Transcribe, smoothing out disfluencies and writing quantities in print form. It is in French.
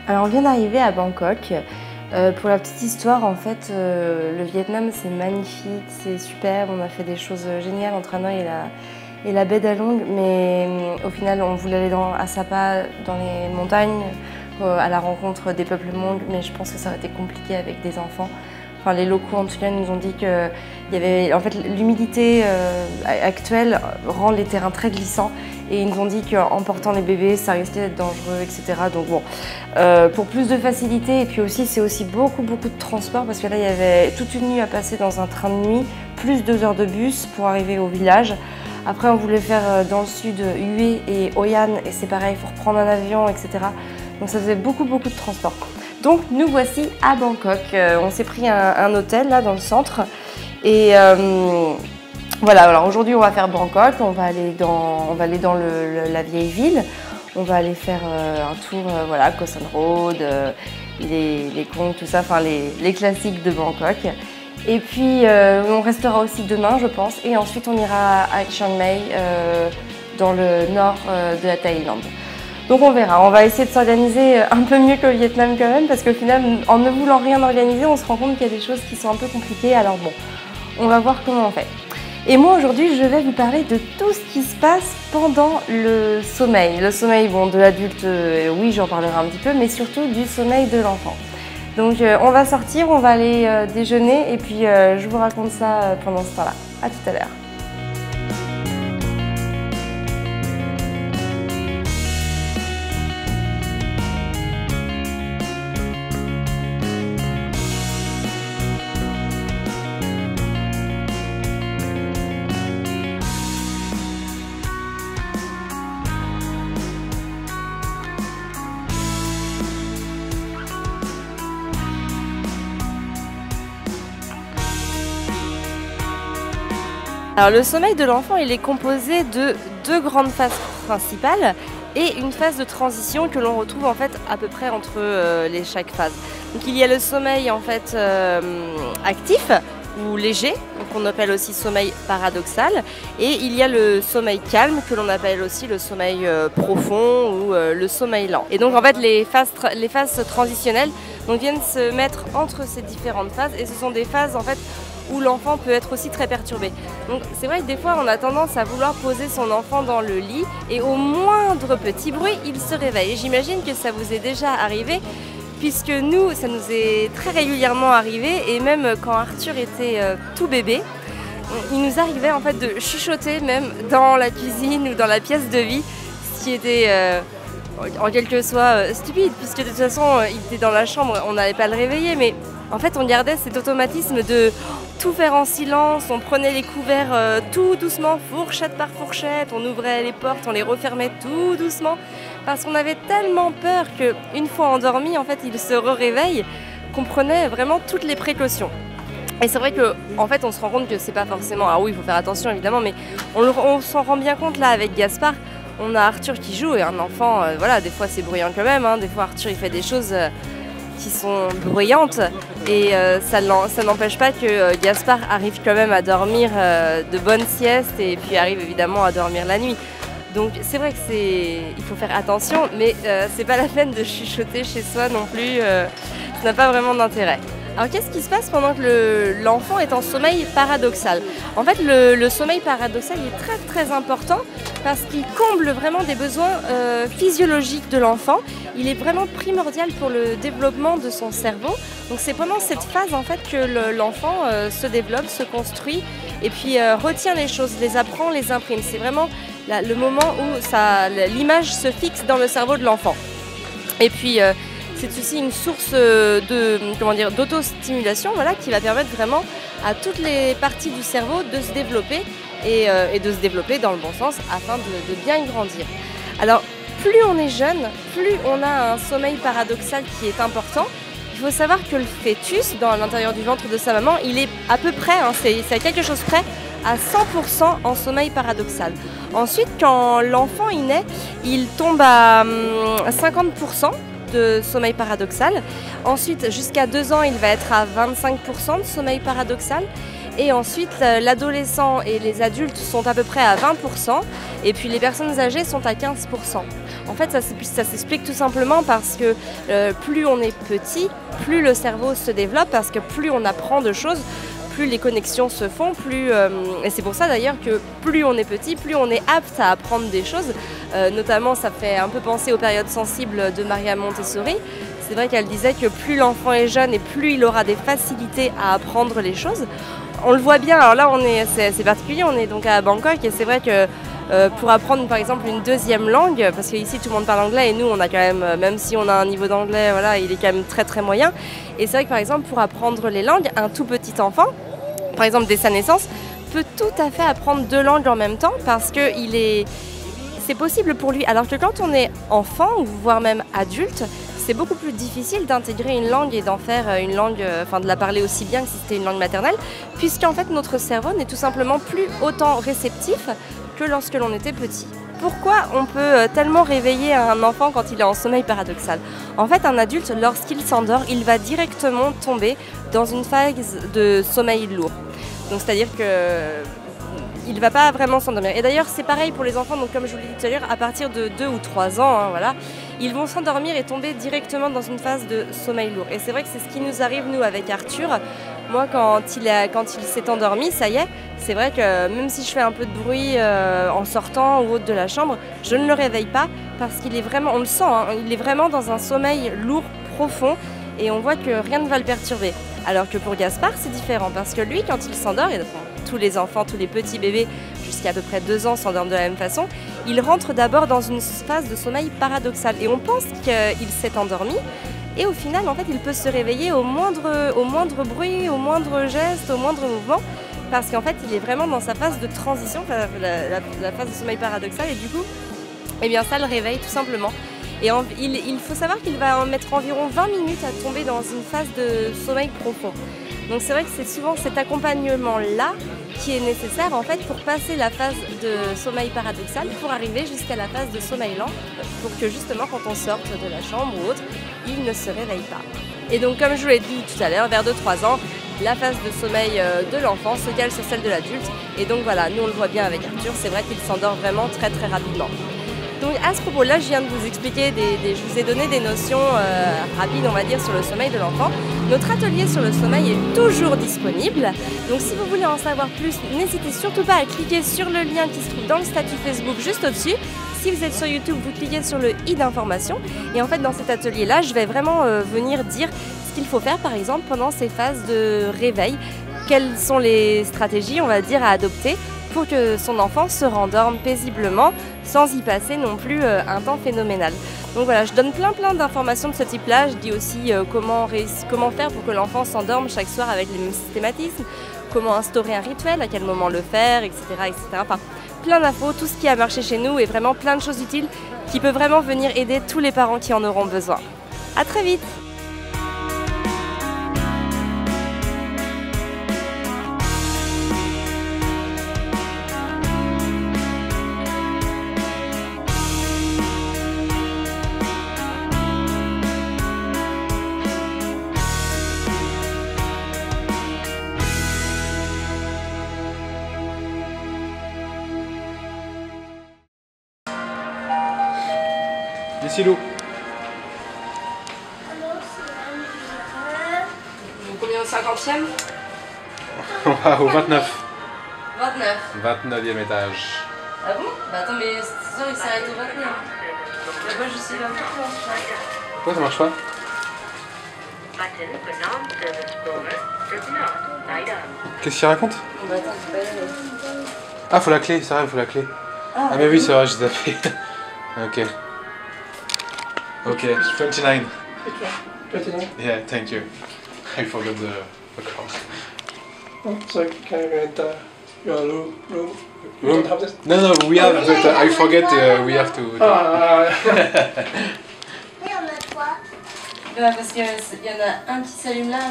Alors on vient d'arriver à Bangkok. Pour la petite histoire, en fait, le Vietnam c'est magnifique, c'est super, on a fait des choses géniales entre Hanoï et la baie d'Along, mais au final on voulait aller à Sapa, dans les montagnes, à la rencontre des peuples Hmong, mais je pense que ça aurait été compliqué avec des enfants. Enfin, les locaux en tout cas nous ont dit que en fait, l'humidité actuelle rend les terrains très glissants et ils nous ont dit qu'en portant les bébés ça risquait d'être dangereux, etc. Donc bon, pour plus de facilité et puis aussi c'est aussi beaucoup de transport parce que là il y avait toute une nuit à passer dans un train de nuit, plus 2 heures de bus pour arriver au village. Après on voulait faire dans le sud Hue et Hoi An et c'est pareil, il faut reprendre un avion, etc. Donc ça faisait beaucoup de transport. Donc nous voici à Bangkok. On s'est pris un hôtel là dans le centre et voilà. Alors aujourd'hui on va faire Bangkok, on va aller dans la vieille ville, on va aller faire un tour, voilà, Khao San Road, les Kong, tout ça, enfin les classiques de Bangkok. Et puis on restera aussi demain je pense et ensuite on ira à Chiang Mai dans le nord de la Thaïlande. Donc on verra, on va essayer de s'organiser un peu mieux que le Vietnam quand même parce qu'au final, en ne voulant rien organiser, on se rend compte qu'il y a des choses qui sont un peu compliquées. Alors bon, on va voir comment on fait. Et moi aujourd'hui, je vais vous parler de tout ce qui se passe pendant le sommeil. Le sommeil, bon, de l'adulte, oui, j'en parlerai un petit peu, mais surtout du sommeil de l'enfant. Donc on va sortir, on va aller déjeuner et puis je vous raconte ça pendant ce temps-là. À tout à l'heure. Alors le sommeil de l'enfant, il est composé de 2 grandes phases principales et une phase de transition que l'on retrouve en fait à peu près entre chaque phase. Donc il y a le sommeil en fait actif ou léger, qu'on appelle aussi sommeil paradoxal, et il y a le sommeil calme que l'on appelle aussi le sommeil profond ou le sommeil lent. Et donc en fait les phases transitionnelles donc, viennent se mettre entre ces différentes phases et ce sont des phases en fait où l'enfant peut être aussi très perturbé. Donc c'est vrai que des fois on a tendance à vouloir poser son enfant dans le lit et au moindre petit bruit il se réveille. Et j'imagine que ça vous est déjà arrivé puisque nous ça nous est très régulièrement arrivé et même quand Arthur était tout bébé, il nous arrivait en fait de chuchoter même dans la cuisine ou dans la pièce de vie, ce qui était en quelque sorte stupide puisque de toute façon il était dans la chambre, on n'allait pas le réveiller, mais en fait on gardait cet automatisme de tout faire en silence, on prenait les couverts tout doucement, fourchette par fourchette, on ouvrait les portes, on les refermait tout doucement parce qu'on avait tellement peur qu'une fois endormi, en fait il se réveille, qu'on prenait vraiment toutes les précautions. Et c'est vrai qu'en fait on se rend compte que c'est pas forcément, alors oui il faut faire attention évidemment, mais on s'en rend bien compte là avec Gaspard. On a Arthur qui joue et un enfant, voilà, des fois c'est bruyant quand même, hein, des fois Arthur il fait des choses qui sont bruyantes et ça n'empêche pas que Gaspard arrive quand même à dormir de bonnes siestes et puis arrive évidemment à dormir la nuit. Donc c'est vrai que il faut faire attention, mais c'est pas la peine de chuchoter chez soi non plus, ça n'a pas vraiment d'intérêt. Alors qu'est-ce qui se passe pendant que l'enfant est en sommeil paradoxal? En fait le sommeil paradoxal est très important parce qu'il comble vraiment des besoins physiologiques de l'enfant. Il est vraiment primordial pour le développement de son cerveau. Donc c'est pendant cette phase en fait que l'enfant se développe, se construit et puis retient les choses, les apprend, les imprime. C'est vraiment le moment où l'image se fixe dans le cerveau de l'enfant. Et puis c'est aussi une source d'autostimulation, voilà, qui va permettre vraiment à toutes les parties du cerveau de se développer et de se développer dans le bon sens afin de bien y grandir. Alors plus on est jeune, plus on a un sommeil paradoxal qui est important. Il faut savoir que le fœtus, dans l'intérieur du ventre de sa maman, il est à peu près, hein, c'est à quelque chose près, à 100% en sommeil paradoxal. Ensuite, quand l'enfant naît, il tombe à 50% de sommeil paradoxal. Ensuite, jusqu'à 2 ans, il va être à 25% de sommeil paradoxal. Et ensuite, l'adolescent et les adultes sont à peu près à 20%, et puis les personnes âgées sont à 15%. En fait, ça s'explique tout simplement parce que plus on est petit, plus le cerveau se développe, parce que plus on apprend de choses, plus les connexions se font, et c'est pour ça d'ailleurs que plus on est petit, plus on est apte à apprendre des choses. Notamment, ça fait un peu penser aux périodes sensibles de Maria Montessori. C'est vrai qu'elle disait que plus l'enfant est jeune et plus il aura des facilités à apprendre les choses. On le voit bien, alors là c'est particulier, on est donc à Bangkok et c'est vrai que pour apprendre par exemple une deuxième langue, parce qu'ici tout le monde parle anglais et nous on a quand même si on a un niveau d'anglais, voilà, il est quand même très très moyen. Et c'est vrai que par exemple pour apprendre les langues, un tout petit enfant, par exemple dès sa naissance, peut tout à fait apprendre 2 langues en même temps parce que c'est possible pour lui. Alors que quand on est enfant ou voire même adulte, c'est beaucoup plus difficile d'intégrer une langue et d'en faire une langue, de la parler aussi bien que si c'était une langue maternelle, puisqu'en fait notre cerveau n'est tout simplement plus autant réceptif que lorsque l'on était petit. Pourquoi on peut tellement réveiller un enfant quand il est en sommeil paradoxal? En fait, un adulte, lorsqu'il s'endort, il va directement tomber dans une phase de sommeil lourd. Donc c'est-à-dire que il ne va pas vraiment s'endormir. Et d'ailleurs, c'est pareil pour les enfants, donc comme je vous l'ai dit tout à l'heure, à partir de 2 ou 3 ans, voilà, ils vont s'endormir et tomber directement dans une phase de sommeil lourd. Et c'est vrai que c'est ce qui nous arrive, nous, avec Arthur. Moi, quand il s'est endormi, ça y est, c'est vrai que même si je fais un peu de bruit en sortant ou autre de la chambre, je ne le réveille pas parce qu'il est vraiment, on le sent, hein, il est vraiment dans un sommeil lourd, profond, et on voit que rien ne va le perturber. Alors que pour Gaspard, c'est différent parce que lui, quand il s'endort, et tous les enfants, tous les petits bébés jusqu'à à peu près 2 ans s'endorment de la même façon, il rentre d'abord dans une phase de sommeil paradoxal et on pense qu'il s'est endormi et au final, en fait, il peut se réveiller au moindre bruit, au moindre geste, au moindre mouvement parce qu'en fait, il est vraiment dans sa phase de transition, la phase de sommeil paradoxal et du coup, eh bien, ça le réveille tout simplement. Et il faut savoir qu'il va en mettre environ 20 minutes à tomber dans une phase de sommeil profond. Donc c'est vrai que c'est souvent cet accompagnement-là qui est nécessaire en fait pour passer la phase de sommeil paradoxal pour arriver jusqu'à la phase de sommeil lent pour que justement quand on sorte de la chambre ou autre, il ne se réveille pas. Et donc comme je vous l'ai dit tout à l'heure, vers 2-3 ans, la phase de sommeil de l'enfant se cale sur celle de l'adulte. Et donc voilà, nous on le voit bien avec Arthur, c'est vrai qu'il s'endort vraiment très très rapidement. Donc à ce propos-là, je viens de vous expliquer, je vous ai donné des notions rapides, on va dire, sur le sommeil de l'enfant. Notre atelier sur le sommeil est toujours disponible. Donc si vous voulez en savoir plus, n'hésitez surtout pas à cliquer sur le lien qui se trouve dans le statut Facebook juste au-dessus. Si vous êtes sur YouTube, vous cliquez sur le i d'information. Et en fait, dans cet atelier-là, je vais vraiment venir dire ce qu'il faut faire, par exemple, pendant ces phases de réveil. Quelles sont les stratégies, on va dire, à adopter pour que son enfant se rendorme paisiblement sans y passer non plus un temps phénoménal. Donc voilà, je donne plein d'informations de ce type-là. Je dis aussi comment faire pour que l'enfant s'endorme chaque soir avec les mêmes systématismes, comment instaurer un rituel, à quel moment le faire, etc. Enfin, plein d'infos, tout ce qui a marché chez nous et vraiment plein de choses utiles qui peuvent vraiment venir aider tous les parents qui en auront besoin. À très vite! Ici Lou. Combien au 50e? On va au 29. 29. 29e étage. Ah bon? Bah attends, mais c'est sûr, il s'arrête au 29. Là-bas, je suis 29. Pourquoi ça marche pas? Qu'est-ce qu'il raconte? Bah attends, c'est pas elle. Ah, faut la clé, c'est vrai, il faut la clé. Ah mais oui, c'est vrai, j'ai zappé. Ok. Ok, 29. 29? Yeah, thank you. I forgot the card. Oh, so can I rent your room? You Room? don't have this? No, we have, but I forget we have to... Ah, Parce qu'il y en a un qui s'allume là.